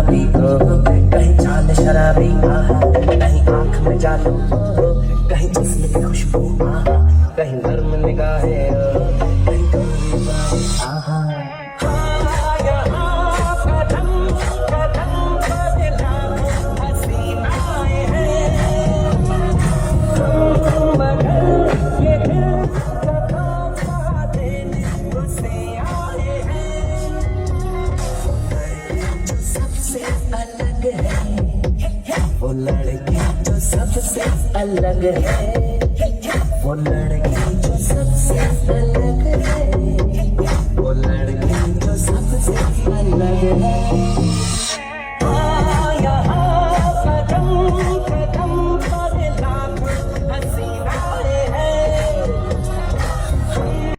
गुलाबी हो, कहीं चांद शराबी आहा, कहीं आँख में जादू हो, कहीं जिस्म की खुशबू आहा, कहीं नर्म निगाहें हो, कहीं कम निगाहें आहा। वो लड़की जो सबसे अलग है, वो लड़की